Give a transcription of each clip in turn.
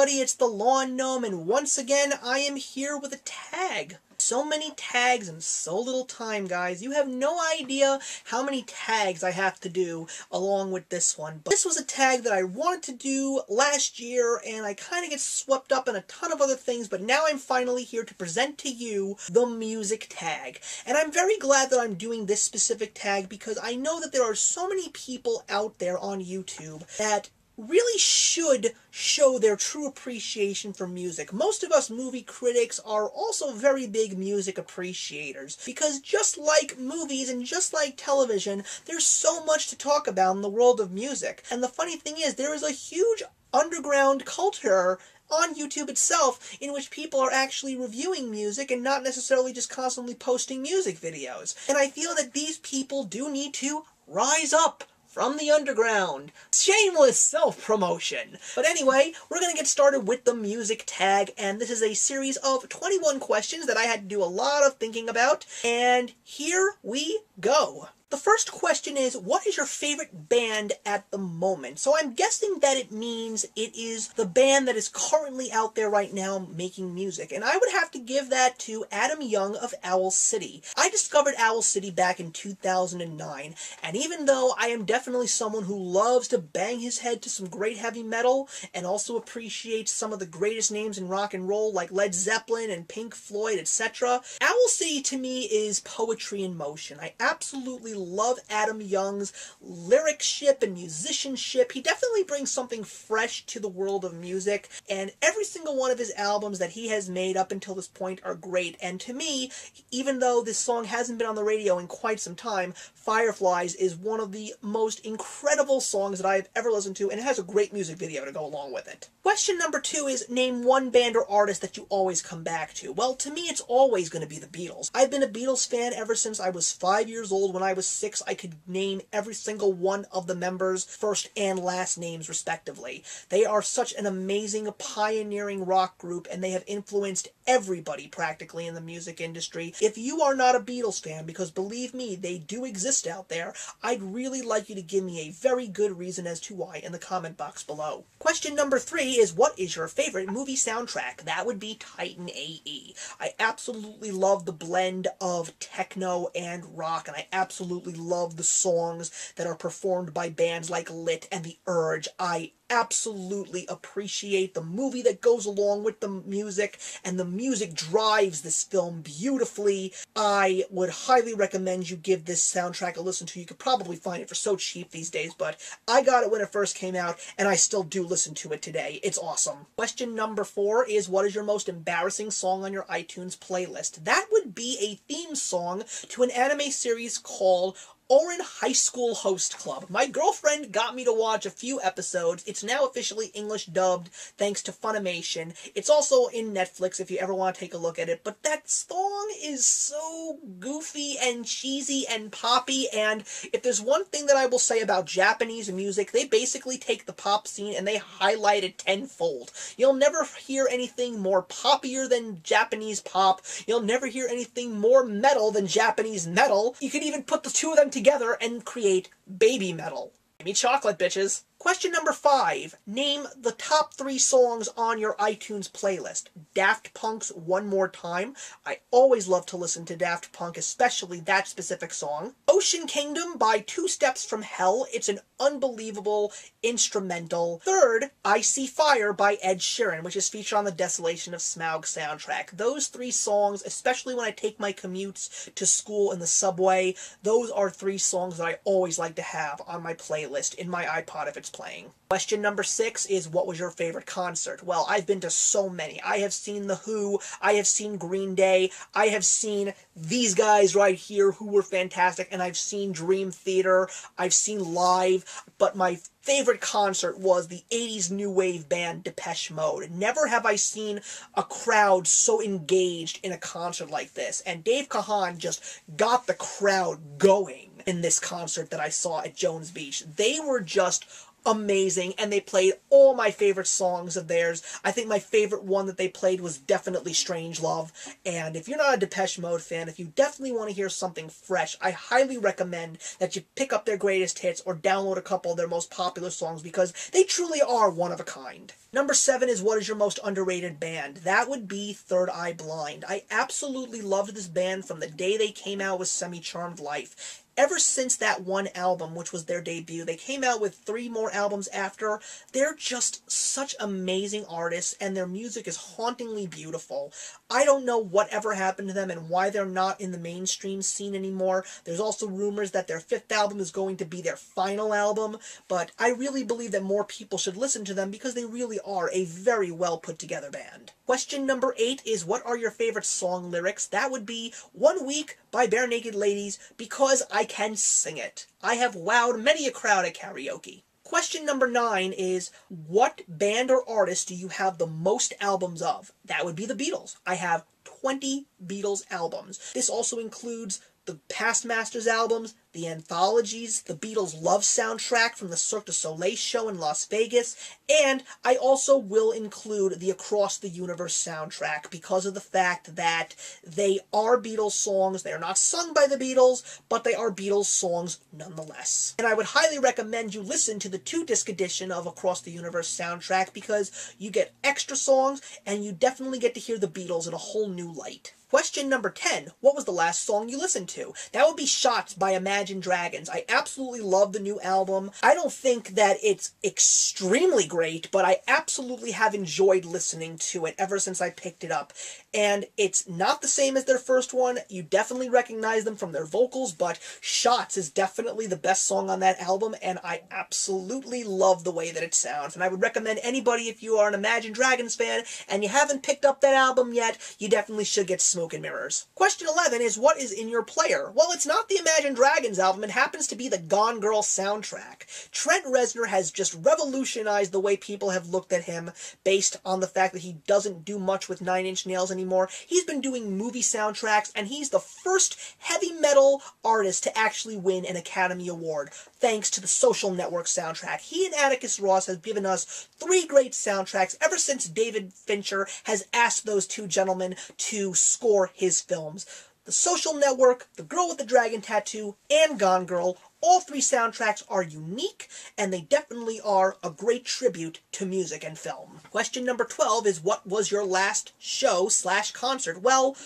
everybody, it's the Lawn Gnome, and once again, I am here with a tag. So many tags in so little time, guys. You have no idea how many tags I have to do along with this one. But this was a tag that I wanted to do last year, and I kind of get swept up in a ton of other things, but now I'm finally here to present to you the music tag. And I'm very glad that I'm doing this specific tag because I know that there are so many people out there on YouTube that really should show their true appreciation for music. Most of us movie critics are also very big music appreciators, because just like movies and just like television, there's so much to talk about in the world of music. And the funny thing is, there is a huge underground culture on YouTube itself in which people are actually reviewing music and not necessarily just constantly posting music videos. And I feel that these people do need to rise up from the underground. Shameless self-promotion. But anyway, we're going to get started with the music tag, and this is a series of 21 questions that I had to do a lot of thinking about, and here we go. The first question is, what is your favorite band at the moment? So I'm guessing that it means it is the band that is currently out there right now making music. And I would have to give that to Adam Young of Owl City. I discovered Owl City back in 2009, and even though I am definitely someone who loves to bang his head to some great heavy metal, and also appreciates some of the greatest names in rock and roll like Led Zeppelin and Pink Floyd, etc., Owl City to me is poetry in motion. I absolutely love Adam Young's lyricship and musicianship. He definitely brings something fresh to the world of music, and every single one of his albums that he has made up until this point are great. And to me, even though this song hasn't been on the radio in quite some time, Fireflies is one of the most incredible songs that I have ever listened to, and it has a great music video to go along with it. Question number 2 is, name one band or artist that you always come back to. Well, to me, it's always going to be the Beatles. I've been a Beatles fan ever since I was 5 years old. When I was 6, I could name every single one of the members' first and last names, respectively. They are such an amazing, pioneering rock group, and they have influenced everybody, practically, in the music industry. If you are not a Beatles fan, because believe me, they do exist out there, I'd really like you to give me a very good reason as to why in the comment box below. Question number 3 is, what is your favorite movie soundtrack? That would be Titan AE. I absolutely love the blend of techno and rock, and I absolutely love the songs that are performed by bands like Lit and The Urge. I absolutely appreciate the movie that goes along with the music, and the music drives this film beautifully. I would highly recommend you give this soundtrack a listen to. You could probably find it for so cheap these days, but I got it when it first came out, and I still do listen to it today. It's awesome. Question number 4 is, what is your most embarrassing song on your iTunes playlist? That would be a theme song to an anime series called Ouran High School Host Club. My girlfriend got me to watch a few episodes. It's now officially English dubbed thanks to Funimation. It's also in Netflix if you ever want to take a look at it, but that song is so goofy and cheesy and poppy, and if there's one thing that I will say about Japanese music, they basically take the pop scene and they highlight it tenfold. You'll never hear anything more poppier than Japanese pop. You'll never hear anything more metal than Japanese metal. You could even put the two of them together and create baby metal. Give me chocolate, bitches. Question number 5. Name the top 3 songs on your iTunes playlist. Daft Punk's One More Time. I always love to listen to Daft Punk, especially that specific song. Ocean Kingdom by Two Steps from Hell. It's an unbelievable instrumental. 3rd, I See Fire by Ed Sheeran, which is featured on the Desolation of Smaug soundtrack. Those 3 songs, especially when I take my commutes to school in the subway, those are 3 songs that I always like to have on my playlist in my iPod if it's playing. Question number 6 is, what was your favorite concert? Well, I've been to so many. I have seen The Who, I have seen Green Day, I have seen these guys right here who were fantastic, and I've seen Dream Theater, I've seen Live, but my favorite concert was the 80s new wave band Depeche Mode. Never have I seen a crowd so engaged in a concert like this, and Dave Kahan just got the crowd going in this concert that I saw at Jones Beach. They were just amazing, and they played all my favorite songs of theirs. I think my favorite one that they played was definitely Strange Love, and if you're not a Depeche Mode fan, if you definitely want to hear something fresh, I highly recommend that you pick up their greatest hits or download a couple of their most popular songs because they truly are one of a kind. Number 7 is what is your most underrated band? That would be Third Eye Blind. I absolutely loved this band from the day they came out with Semi-Charmed Life. Ever since that one album, which was their debut, they came out with 3 more albums after. They're just such amazing artists, and their music is hauntingly beautiful. I don't know whatever happened to them and why they're not in the mainstream scene anymore. There's also rumors that their 5th album is going to be their final album, but I really believe that more people should listen to them because they really are a very well put together band. Question number 8 is what are your favorite song lyrics? That would be 1 Week by Bare Naked Ladies because I can sing it. I have wowed many a crowd at karaoke. Question number 9 is, what band or artist do you have the most albums of? That would be the Beatles. I have 20 Beatles albums. This also includes the Past Masters albums, the anthologies, the Beatles' Love soundtrack from the Cirque du Soleil show in Las Vegas, and I also will include the Across the Universe soundtrack because of the fact that they are Beatles songs. They are not sung by the Beatles, but they are Beatles songs nonetheless. And I would highly recommend you listen to the 2-disc edition of Across the Universe soundtrack because you get extra songs and you definitely get to hear the Beatles in a whole new light. Question number 10. What was the last song you listened to? That would be Shots by Imagine Dragons. I absolutely love the new album. I don't think that it's extremely great, but I absolutely have enjoyed listening to it ever since I picked it up. And it's not the same as their first one. You definitely recognize them from their vocals, but Shots is definitely the best song on that album, and I absolutely love the way that it sounds. And I would recommend anybody, if you are an Imagine Dragons fan and you haven't picked up that album yet, you definitely should get Smoke and Mirrors. Question 11 is what is in your player? Well, it's not the Imagine Dragons album, it happens to be the Gone Girl soundtrack. Trent Reznor has just revolutionized the way people have looked at him based on the fact that he doesn't do much with 9 Inch Nails anymore. He's been doing movie soundtracks, and he's the first heavy metal artist to actually win an Academy Award, thanks to the Social Network soundtrack. He and Atticus Ross have given us 3 great soundtracks ever since David Fincher has asked those 2 gentlemen to score his films. The Social Network, The Girl with the Dragon Tattoo, and Gone Girl, all 3 soundtracks are unique, and they definitely are a great tribute to music and film. Question number 12 is what was your last show/concert? Well,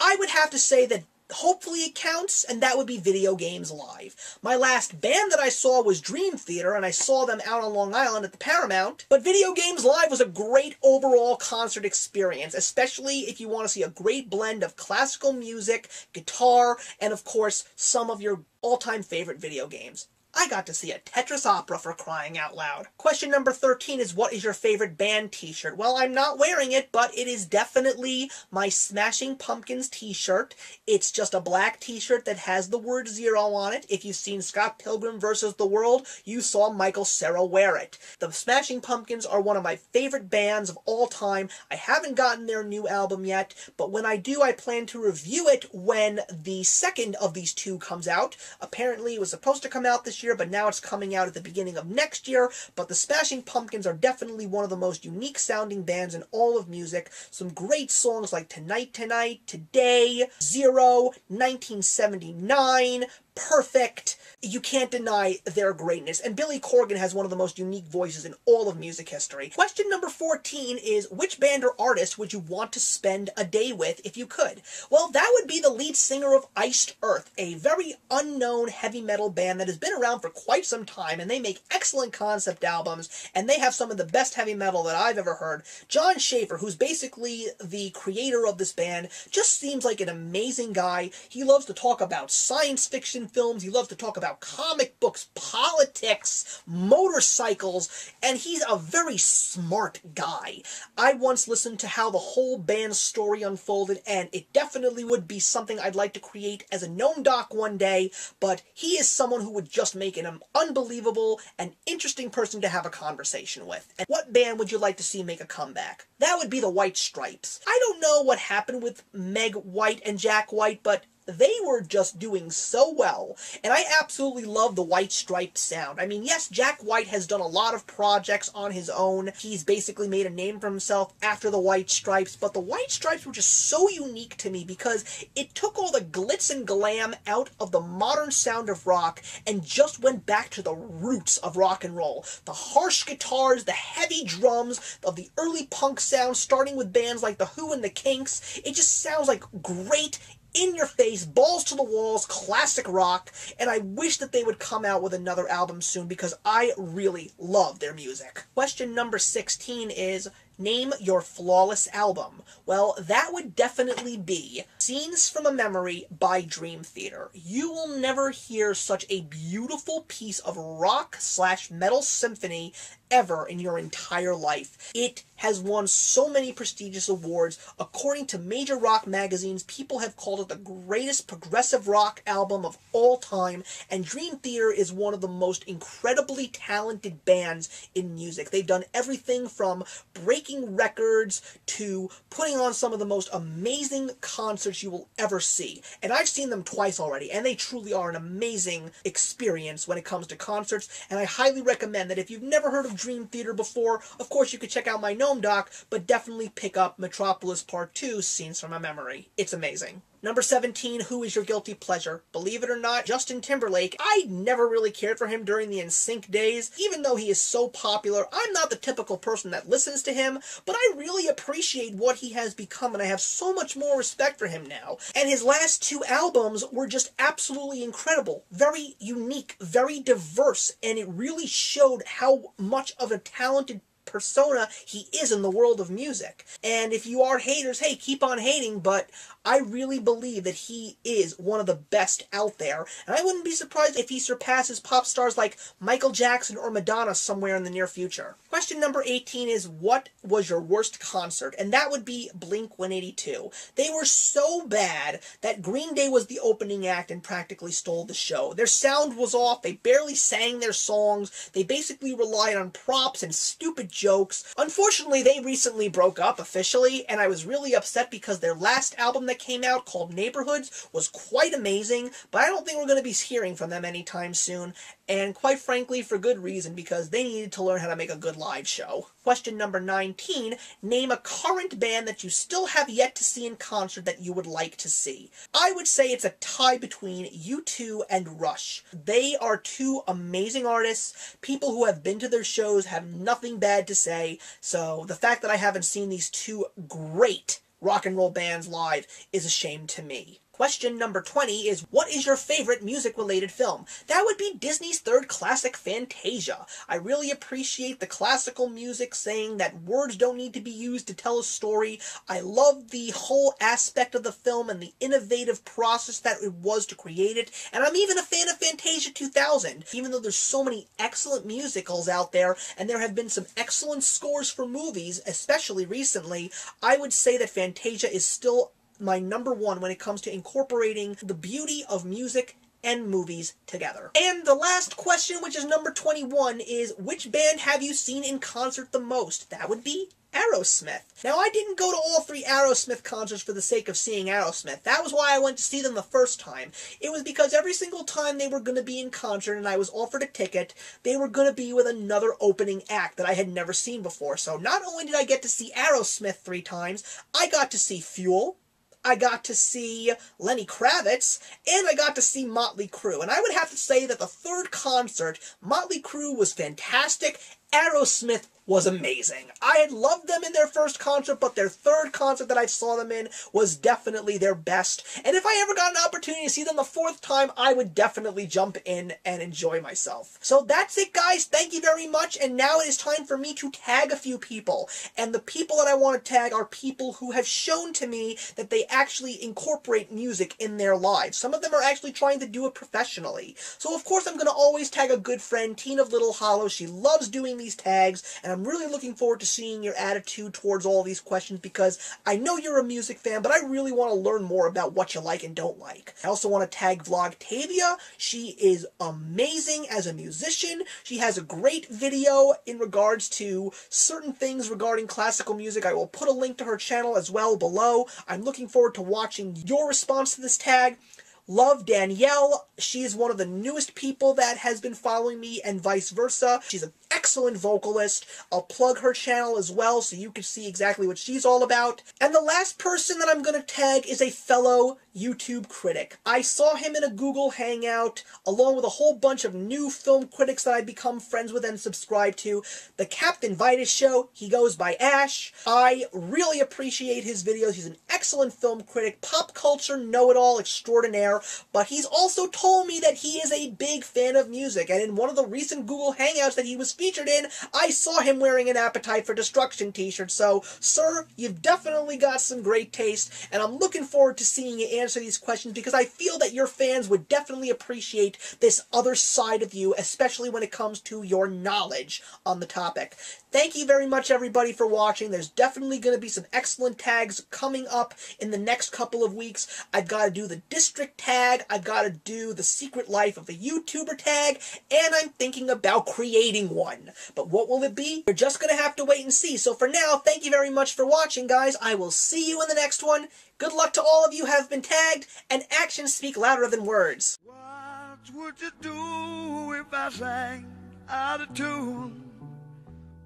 I would have to say that hopefully it counts, and that would be Video Games Live. My last band that I saw was Dream Theater, and I saw them out on Long Island at the Paramount, but Video Games Live was a great overall concert experience, especially if you want to see a great blend of classical music, guitar, and of course, some of your all-time favorite video games. I got to see a Tetris opera, for crying out loud. Question number 13 is what is your favorite band t-shirt? Well, I'm not wearing it, but it is definitely my Smashing Pumpkins t-shirt. It's just a black t-shirt that has the word 0 on it. If you've seen Scott Pilgrim vs. the World, you saw Michael Cera wear it. The Smashing Pumpkins are one of my favorite bands of all time. I haven't gotten their new album yet, but when I do, I plan to review it when the second of these 2 comes out. Apparently, it was supposed to come out this year, but now it's coming out at the beginning of next year. But the Smashing Pumpkins are definitely one of the most unique sounding bands in all of music. Some great songs like Tonight Tonight, Today, 0, 1979, Perfect. You can't deny their greatness, and Billy Corgan has one of the most unique voices in all of music history. Question number 14 is, which band or artist would you want to spend a day with if you could? Well, that would be the lead singer of Iced Earth, a very unknown heavy metal band that has been around for quite some time, and they make excellent concept albums, and they have some of the best heavy metal that I've ever heard. John Schaefer, who's basically the creator of this band, just seems like an amazing guy. He loves to talk about science fiction films, he loves to talk about comic books, politics, motorcycles, and he's a very smart guy. I once listened to how the whole band's story unfolded, and it definitely would be something I'd like to create as a gnome doc one day, but he is someone who would just make an unbelievable and interesting person to have a conversation with. And what band would you like to see make a comeback? That would be the White Stripes. I don't know what happened with Meg White and Jack White, but they were just doing so well. And I absolutely love the White Stripes sound. I mean, yes, Jack White has done a lot of projects on his own. He's basically made a name for himself after the White Stripes, but the White Stripes were just so unique to me because it took all the glitz and glam out of the modern sound of rock and just went back to the roots of rock and roll. The harsh guitars, the heavy drums of the early punk sound, starting with bands like The Who and The Kinks. It just sounds like great, in-your-face, balls to the walls, classic rock, and I wish that they would come out with another album soon because I really love their music. Question number 16 is, name your flawless album. Well, that would definitely be Scenes from a Memory by Dream Theater. You will never hear such a beautiful piece of rock/metal symphony ever in your entire life. It has won so many prestigious awards. According to major rock magazines, people have called it the greatest progressive rock album of all time, and Dream Theater is one of the most incredibly talented bands in music. They've done everything from breaking records to putting on some of the most amazing concerts you will ever see. And I've seen them twice already, and they truly are an amazing experience when it comes to concerts, and I highly recommend that if you've never heard of Dream Theater before, of course you could check out my Gnome doc, but definitely pick up Metropolis Part 2, Scenes from a Memory. It's amazing. Number 17, who is your guilty pleasure? Believe it or not, Justin Timberlake. I never really cared for him during the NSYNC days. Even though he is so popular, I'm not the typical person that listens to him, but I really appreciate what he has become, and I have so much more respect for him now. And his last two albums were just absolutely incredible. Very unique, very diverse, and it really showed how much of a talented persona he is in the world of music. And if you are haters, hey, keep on hating, but I really believe that he is one of the best out there, and I wouldn't be surprised if he surpasses pop stars like Michael Jackson or Madonna somewhere in the near future. Question number 18 is, what was your worst concert? And that would be Blink-182. They were so bad that Green Day was the opening act and practically stole the show. Their sound was off, they barely sang their songs, they basically relied on props and stupid jokes. Unfortunately, they recently broke up officially, and I was really upset because their last album that came out, called Neighborhoods, was quite amazing, but I don't think we're going to be hearing from them anytime soon, and quite frankly, for good reason, because they needed to learn how to make a good live show. Question number 19, name a current band that you still have yet to see in concert that you would like to see. I would say it's a tie between U2 and Rush. They are two amazing artists. People who have been to their shows have nothing bad to say, so the fact that I haven't seen these two great rock and roll bands live is a shame to me. Question number 20 is, what is your favorite music-related film? That would be Disney's third classic, Fantasia. I really appreciate the classical music saying that words don't need to be used to tell a story. I love the whole aspect of the film and the innovative process that it was to create it. And I'm even a fan of Fantasia 2000. Even though there's so many excellent musicals out there, and there have been some excellent scores for movies, especially recently, I would say that Fantasia is still my number one when it comes to incorporating the beauty of music and movies together. And the last question, which is number 21, is, which band have you seen in concert the most? That would be Aerosmith. Now, I didn't go to all 3 Aerosmith concerts for the sake of seeing Aerosmith. That was why I went to see them the first time. It was because every single time they were going to be in concert and I was offered a ticket, they were going to be with another opening act that I had never seen before. So not only did I get to see Aerosmith 3 times, I got to see Fuel, I got to see Lenny Kravitz, and I got to see Motley Crue. And I would have to say that the third concert, Motley Crue was fantastic, Aerosmith was amazing. I had loved them in their first concert, but their third concert that I saw them in was definitely their best. And if I ever got an opportunity to see them the 4th time, I would definitely jump in and enjoy myself. So that's it, guys. Thank you very much. And now it is time for me to tag a few people. And the people that I want to tag are people who have shown to me that they actually incorporate music in their lives. Some of them are actually trying to do it professionally. So of course I'm going to always tag a good friend, Teen of Little Hollow. She loves doing these tags, and I'm I'm really looking forward to seeing your attitude towards all these questions, because I know you're a music fan, but I really want to learn more about what you like and don't like. I also want to tag Vlogtavia. She is amazing as a musician. She has a great video in regards to certain things regarding classical music. I will put a link to her channel as well below. I'm looking forward to watching your response to this tag. Love Danielle. She is one of the newest people that has been following me, and vice versa. She's an excellent vocalist. I'll plug her channel as well so you can see exactly what she's all about. And the last person that I'm going to tag is a fellow YouTube critic. I saw him in a Google Hangout along with a whole bunch of new film critics that I've become friends with and subscribe to. The Captain Vitus Show. He goes by Ash. I really appreciate his videos. He's an excellent film critic, pop culture know-it-all extraordinaire, but he's also told me that he is a big fan of music, and in one of the recent Google Hangouts that he was featured in, I saw him wearing an Appetite for Destruction t-shirt. So, sir, you've definitely got some great taste, and I'm looking forward to seeing you answer these questions, because I feel that your fans would definitely appreciate this other side of you, especially when it comes to your knowledge on the topic. Thank you very much, everybody, for watching. There's definitely going to be some excellent tags coming up in the next couple of weeks. I've got to do the district tag, I've got to do the secret life of a YouTuber tag, and I'm thinking about creating one. But what will it be? You're just going to have to wait and see. So for now, thank you very much for watching, guys. I will see you in the next one. Good luck to all of you who have been tagged, and actions speak louder than words. What would you do if I sang out of tune?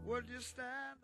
Would you stand?